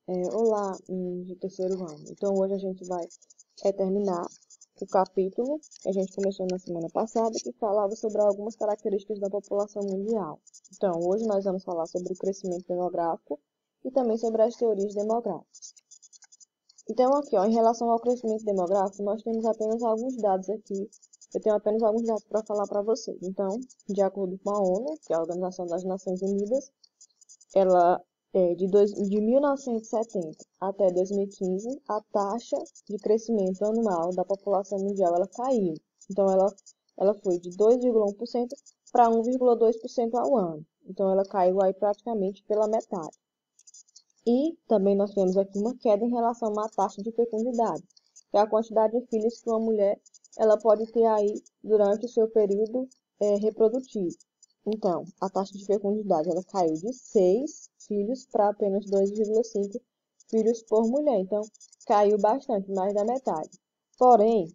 Olá, do terceiro ano. Então, hoje a gente vai terminar o capítulo que a gente começou na semana passada, que falava sobre algumas características da população mundial. Então, hoje nós vamos falar sobre o crescimento demográfico e também sobre as teorias demográficas. Então, aqui, ó, em relação ao crescimento demográfico, nós temos apenas alguns dados aqui. Eu tenho apenas alguns dados para falar para vocês. Então, de acordo com a ONU, que é a Organização das Nações Unidas, ela de 1970 até 2015, a taxa de crescimento anual da população mundial ela caiu. Então, ela foi de 2,1% para 1,2% ao ano. Então, ela caiu aí praticamente pela metade. E também nós temos aqui uma queda em relação à taxa de fecundidade, que é a quantidade de filhos que uma mulher ela pode ter aí durante o seu período reprodutivo. Então, a taxa de fecundidade ela caiu de 6 filhos para apenas 2,5 filhos por mulher. Então, caiu bastante, mais da metade. Porém,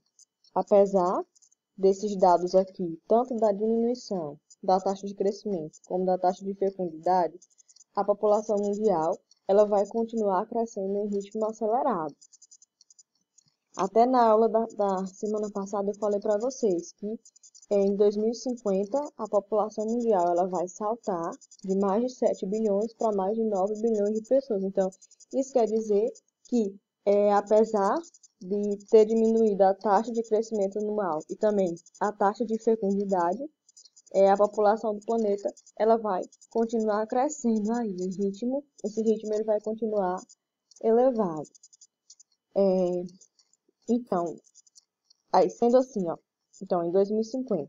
apesar desses dados aqui, tanto da diminuição da taxa de crescimento como da taxa de fecundidade, a população mundial ela vai continuar crescendo em ritmo acelerado. Até na aula da semana passada eu falei para vocês que em 2050 a população mundial ela vai saltar de mais de 7 bilhões para mais de 9 bilhões de pessoas. Então, isso quer dizer que, apesar de ter diminuído a taxa de crescimento anual e também a taxa de fecundidade, a população do planeta ela vai continuar crescendo aí em ritmo, esse ritmo ele vai continuar elevado. Então, aí sendo assim, ó, então em 2050,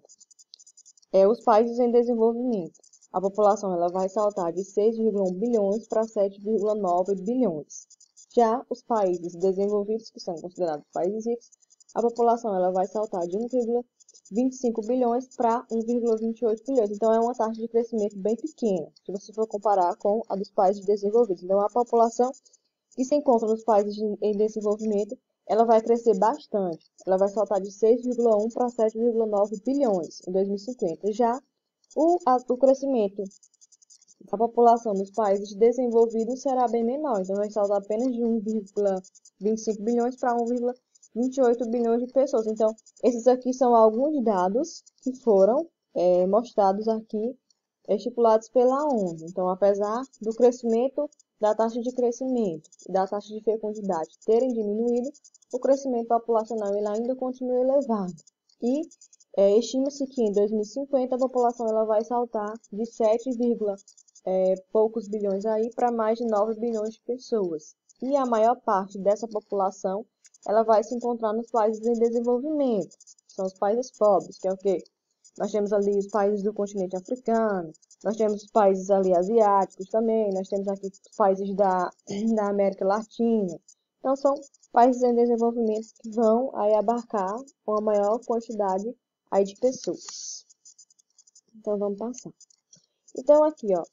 os países em desenvolvimento, a população ela vai saltar de 6,1 bilhões para 7,9 bilhões. Já os países desenvolvidos, que são considerados países ricos, a população ela vai saltar de 1,25 bilhões para 1,28 bilhões. Então, é uma taxa de crescimento bem pequena, se você for comparar com a dos países desenvolvidos. Então, a população que se encontra nos países em desenvolvimento, ela vai crescer bastante. Ela vai saltar de 6,1 para 7,9 bilhões em 2050. Já o crescimento da população dos países desenvolvidos será bem menor. Então, vai saltar apenas de 1,25 bilhões para 1,28 bilhões de pessoas. Então, esses aqui são alguns dados que foram mostrados aqui, estipulados pela ONU. Então, apesar do crescimento da taxa de crescimento e da taxa de fecundidade terem diminuído, o crescimento populacional ele ainda continua elevado. E estima-se que em 2050 a população ela vai saltar de 7, poucos bilhões aí para mais de 9 bilhões de pessoas. E a maior parte dessa população ela vai se encontrar nos países em desenvolvimento, que são os países pobres, que é o quê? Nós temos ali os países do continente africano, nós temos os países ali asiáticos também, nós temos aqui os países da América Latina. Então, são países em desenvolvimento que vão aí abarcar uma maior quantidade aí de pessoas. Então, vamos passar. Então, aqui, ó,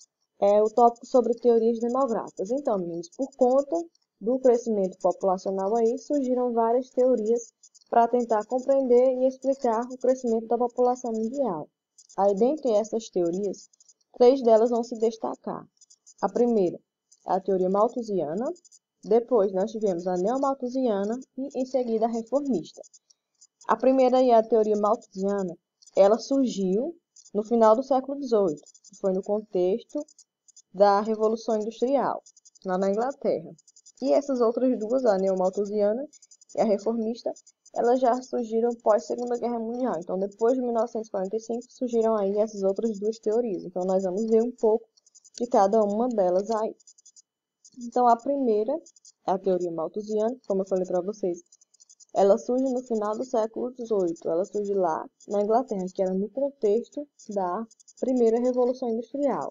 é o tópico sobre teorias demográficas. Então, meninos, por conta do crescimento populacional aí, surgiram várias teorias para tentar compreender e explicar o crescimento da população mundial. Aí, dentre essas teorias, 3 delas vão se destacar. A primeira é a teoria malthusiana, depois nós tivemos a neomalthusiana e, em seguida, a reformista. A primeira é a teoria malthusiana, ela surgiu no final do século XVIII, que foi no contexto da Revolução Industrial, lá na Inglaterra. E essas outras duas, a neomalthusiana e a reformista, elas já surgiram pós Segunda Guerra Mundial. Então, depois de 1945, surgiram aí essas outras duas teorias. Então, nós vamos ver um pouco de cada uma delas aí. Então, a primeira é a teoria malthusiana, como eu falei para vocês. Ela surge no final do século XVIII. Ela surge lá na Inglaterra, que era no contexto da primeira Revolução Industrial.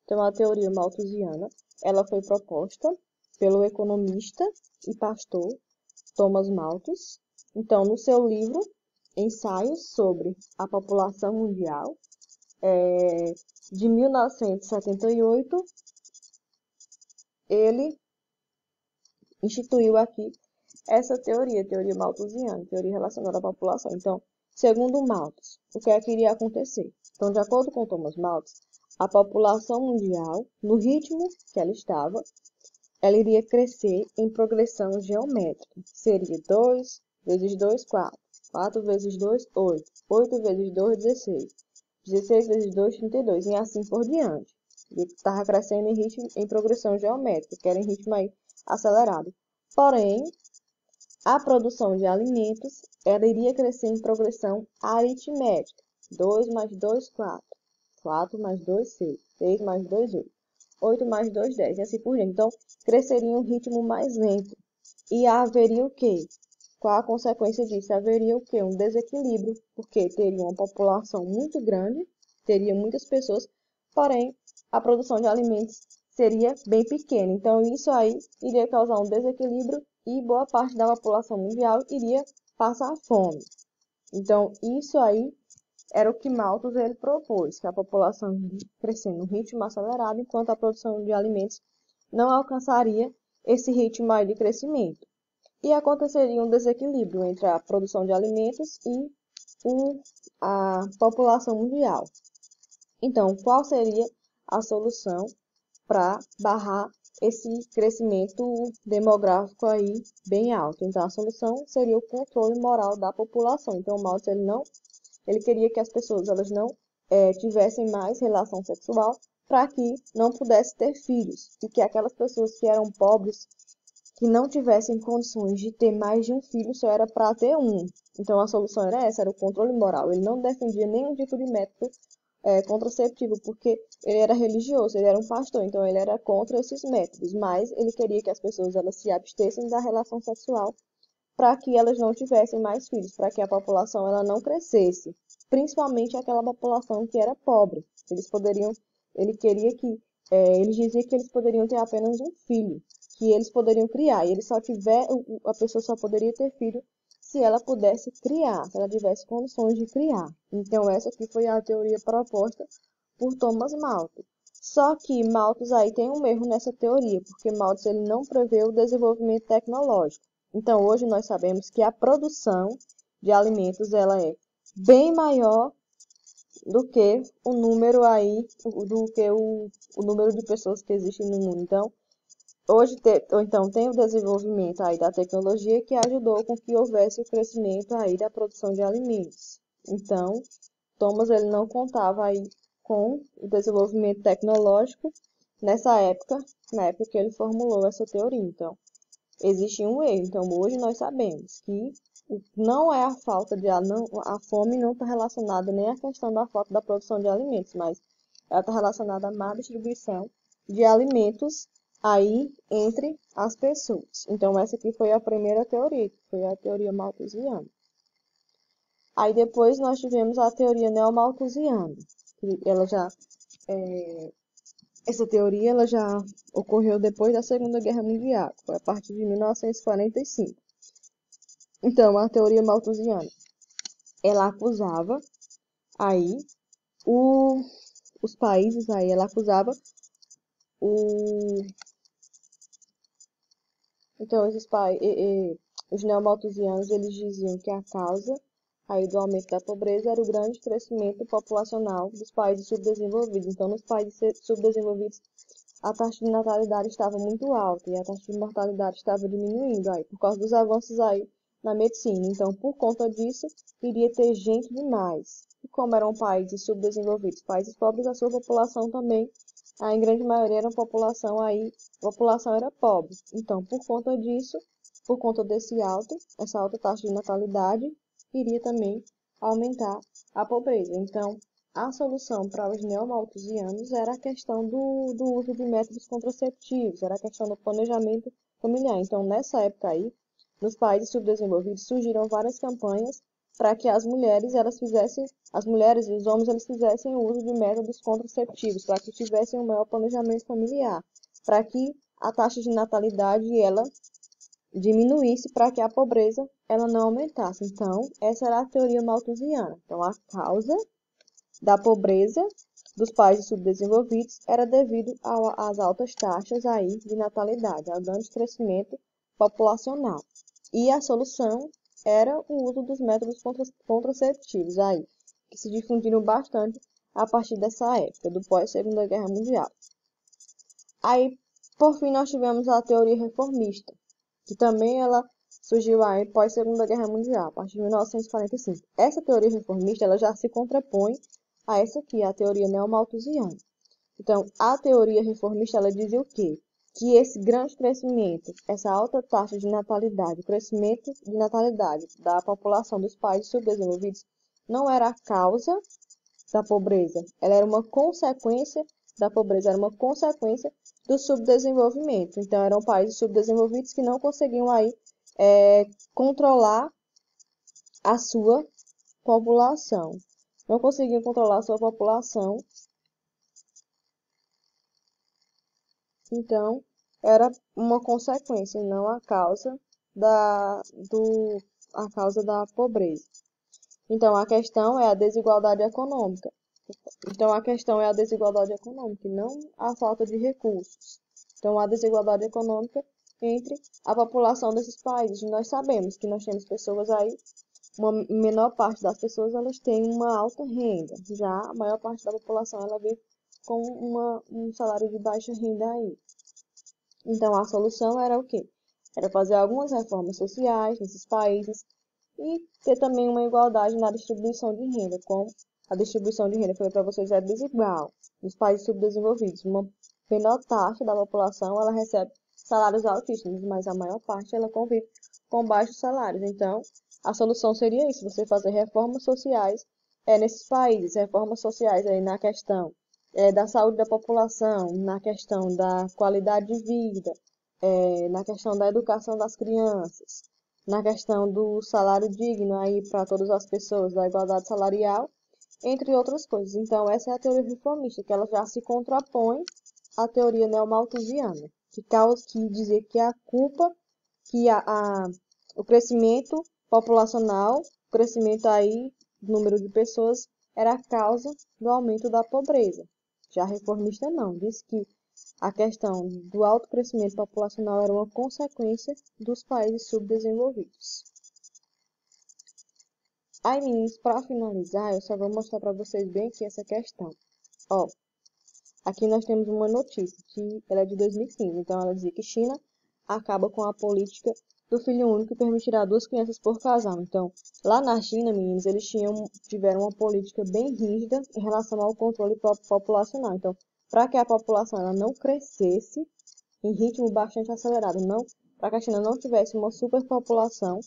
Então, a teoria malthusiana, ela foi proposta pelo economista e pastor Thomas Malthus. Então, no seu livro Ensaios sobre a População Mundial, de 1978, ele instituiu aqui essa teoria, teoria malthusiana, teoria relacionada à população. Então, segundo Malthus, o que é que iria acontecer? Então, de acordo com Thomas Malthus, a população mundial, no ritmo que ela estava, ela iria crescer em progressão geométrica. Seria 2 vezes 2, 4. 4 vezes 2, 8. 8 vezes 2, 16. 16 vezes 2, 32. E assim por diante. Ele estava crescendo em progressão geométrica, que era em ritmo aí acelerado. Porém, a produção de alimentos, ela iria crescer em progressão aritmética. 2 mais 2, 4. 4 mais 2, 6. 6 mais 2, 8. 8 mais 2, 10. E assim por diante. Então, cresceria em um ritmo mais lento. E haveria o quê? Qual a consequência disso? Haveria o quê? Um desequilíbrio, porque teria uma população muito grande, teria muitas pessoas, porém, a produção de alimentos seria bem pequena. Então, isso aí iria causar um desequilíbrio e boa parte da população mundial iria passar fome. Então, isso aí era o que Malthus ele propôs, que a população iria crescendo num ritmo acelerado, enquanto a produção de alimentos não alcançaria esse ritmo aí de crescimento. E aconteceria um desequilíbrio entre a produção de alimentos e a população mundial. Então, qual seria a solução para barrar esse crescimento demográfico aí bem alto? Então, a solução seria o controle moral da população. Então, o Malthus ele queria que as pessoas elas não tivessem mais relação sexual para que não pudessem ter filhos. E que aquelas pessoas que eram pobres, que não tivessem condições de ter mais de um filho, só era para ter um. Então, a solução era essa, era o controle moral. Ele não defendia nenhum tipo de método contraceptivo, porque ele era religioso, ele era um pastor, então ele era contra esses métodos, mas ele queria que as pessoas elas se abstessem da relação sexual para que elas não tivessem mais filhos, para que a população ela não crescesse, principalmente aquela população que era pobre. Ele queria que, ele dizia que eles poderiam ter apenas um filho, que eles poderiam criar, e a pessoa só poderia ter filho se ela pudesse criar, se ela tivesse condições de criar. Então, essa aqui foi a teoria proposta por Thomas Malthus. Só que Malthus aí tem um erro nessa teoria, porque Malthus ele não prevê o desenvolvimento tecnológico. Então, hoje nós sabemos que a produção de alimentos ela é bem maior do que o número aí, o número de pessoas que existem no mundo. Então, então tem o desenvolvimento aí da tecnologia que ajudou com que houvesse o crescimento aí da produção de alimentos. Então, Thomas ele não contava aí com o desenvolvimento tecnológico nessa época, na época que ele formulou essa teoria. Então, existe um erro. Então, hoje nós sabemos que não é a falta de a fome não está relacionada nem à questão da falta da produção de alimentos, mas ela está relacionada à má distribuição de alimentos aí entre as pessoas. Então, essa aqui foi a primeira teoria, que foi a teoria malthusiana. Aí depois nós tivemos a teoria neomalthusiana, que ela já essa teoria ela já ocorreu depois da Segunda Guerra Mundial, foi a partir de 1945. Então, a teoria malthusiana, ela acusava aí os países aí, ela acusava então os neomalthusianos eles diziam que a causa aí do aumento da pobreza era o grande crescimento populacional dos países subdesenvolvidos. Então, nos países subdesenvolvidos, a taxa de natalidade estava muito alta e a taxa de mortalidade estava diminuindo aí, por causa dos avanços aí na medicina. Então, por conta disso, iria ter gente demais. E como eram países subdesenvolvidos, países pobres, a sua população também, em grande maioria, era a população era pobre. Então, por conta disso, por conta essa alta taxa de natalidade, iria também aumentar a pobreza. Então, a solução para os neomalthusianos era a questão do uso de métodos contraceptivos, era a questão do planejamento familiar. Então, nessa época aí, nos países subdesenvolvidos, surgiram várias campanhas para que as mulheres e os homens eles fizessem o uso de métodos contraceptivos, para que tivessem um maior planejamento familiar, para que a taxa de natalidade ela diminuísse, para que a pobreza ela não aumentasse. Então, essa era a teoria malthusiana. Então, a causa da pobreza dos países subdesenvolvidos era devido às altas taxas aí de natalidade, ao grande crescimento populacional. E a solução era o uso dos métodos contraceptivos aí, que se difundiram bastante a partir dessa época, do pós-Segunda Guerra Mundial. Aí, Por fim, nós tivemos a teoria reformista, que também ela surgiu aí pós Segunda Guerra Mundial, a partir de 1945. Essa teoria reformista ela já se contrapõe a essa aqui, a teoria neomalthusiana. Então, a teoria reformista ela dizia o quê? Que esse grande crescimento, essa alta taxa de natalidade, o crescimento de natalidade da população dos países subdesenvolvidos não era a causa da pobreza, ela era uma consequência da pobreza, era uma consequência do subdesenvolvimento. Então, eram países subdesenvolvidos que não conseguiam aí controlar a sua população. Não conseguiam controlar a sua população. Então, era uma consequência, não a causa a causa da pobreza. Então, a questão é a desigualdade econômica. Então, a questão é a desigualdade econômica, e não a falta de recursos. Então, a desigualdade econômica entre a população desses países. Nós sabemos que nós temos pessoas aí, uma menor parte das pessoas elas têm uma alta renda. Já a maior parte da população ela vive com um salário de baixa renda aí. Então, a solução era o quê? Era fazer algumas reformas sociais nesses países e ter também uma igualdade na distribuição de renda, como a distribuição de renda, falei para vocês, é desigual. Nos países subdesenvolvidos, uma menor taxa da população, ela recebe salários altíssimos, mas a maior parte, ela convive com baixos salários. Então, a solução seria isso, você fazer reformas sociais nesses países, reformas sociais aí na questão da saúde da população, na questão da qualidade de vida, na questão da educação das crianças, na questão do salário digno aí para todas as pessoas, da igualdade salarial, entre outras coisas. Então, essa é a teoria reformista, que ela já se contrapõe à teoria neomalthusiana, que dizia que a culpa, que o crescimento populacional, o crescimento aí do número de pessoas, era a causa do aumento da pobreza. Já a reformista não, diz que a questão do alto crescimento populacional era uma consequência dos países subdesenvolvidos. Aí, meninos, para finalizar, eu só vou mostrar para vocês bem aqui essa questão. Ó, aqui nós temos uma notícia, que ela é de 2015. Então, ela dizia que China acaba com a política do filho único que permitirá 2 crianças por casal. Então, lá na China, meninos, eles tiveram uma política bem rígida em relação ao controle populacional. Então, para que a população ela não crescesse em ritmo bastante acelerado, para que a China não tivesse uma superpopulação,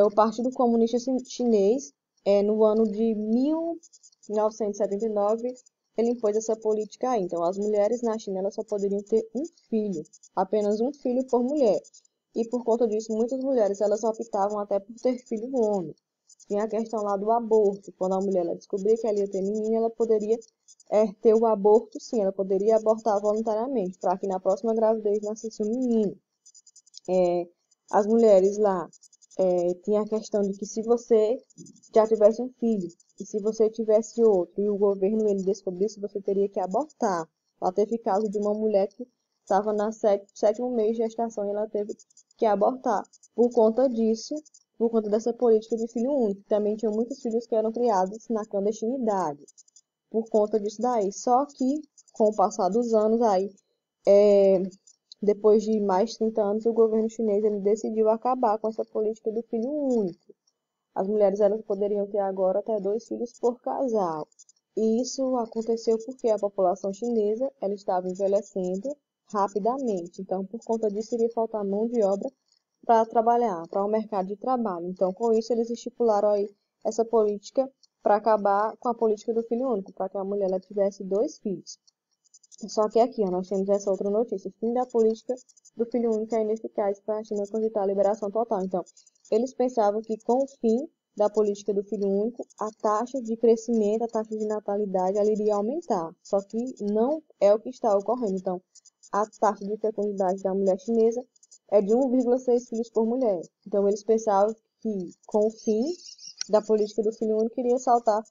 o Partido Comunista Chinês, no ano de 1979, ele impôs essa política aí. Então, as mulheres na China elas só poderiam ter um filho, apenas um filho por mulher. E por conta disso, muitas mulheres elas optavam até por ter filho homem. Tinha a questão lá do aborto. Quando a mulher ela descobria que ela ia ter menino, ela poderia ter o aborto, sim, ela poderia abortar voluntariamente, para que na próxima gravidez nascesse um menino. As mulheres lá tinha a questão de que se você já tivesse um filho e se você tivesse outro e o governo ele descobrisse, você teria que abortar. Lá teve caso de uma mulher que estava no 7º mês de gestação e ela teve que abortar. Por conta disso, por conta dessa política de filho único. Também tinha muitos filhos que eram criados na clandestinidade. Por conta disso daí. Só que, com o passar dos anos aí, depois de mais de 30 anos, o governo chinês ele decidiu acabar com essa política do filho único. As mulheres elas poderiam ter agora até 2 filhos por casal. E isso aconteceu porque a população chinesa ela estava envelhecendo rapidamente. Então, por conta disso, iria faltar mão de obra para trabalhar, para o mercado de trabalho. Então, com isso, eles estipularam aí essa política para acabar com a política do filho único, para que a mulher ela tivesse 2 filhos. Só que aqui, ó, nós temos essa outra notícia. O fim da política do filho único é ineficaz para a China cogitar a liberação total. Então, eles pensavam que com o fim da política do filho único, a taxa de crescimento, a taxa de natalidade, ela iria aumentar. Só que não é o que está ocorrendo. Então, a taxa de fecundidade da mulher chinesa é de 1,6 filhos por mulher. Então, eles pensavam que com o fim da política do filho único iria saltar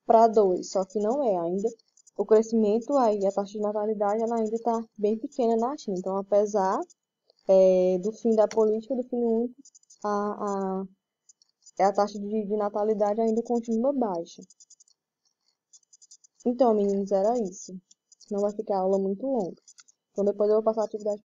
para 2. Só que não é ainda. O crescimento aí, a taxa de natalidade, ela ainda está bem pequena na China. Então, apesar do fim da política do filho único, a taxa de natalidade ainda continua baixa. Então, meninos, era isso. Não vai ficar a aula muito longa. Então depois eu vou passar a atividade.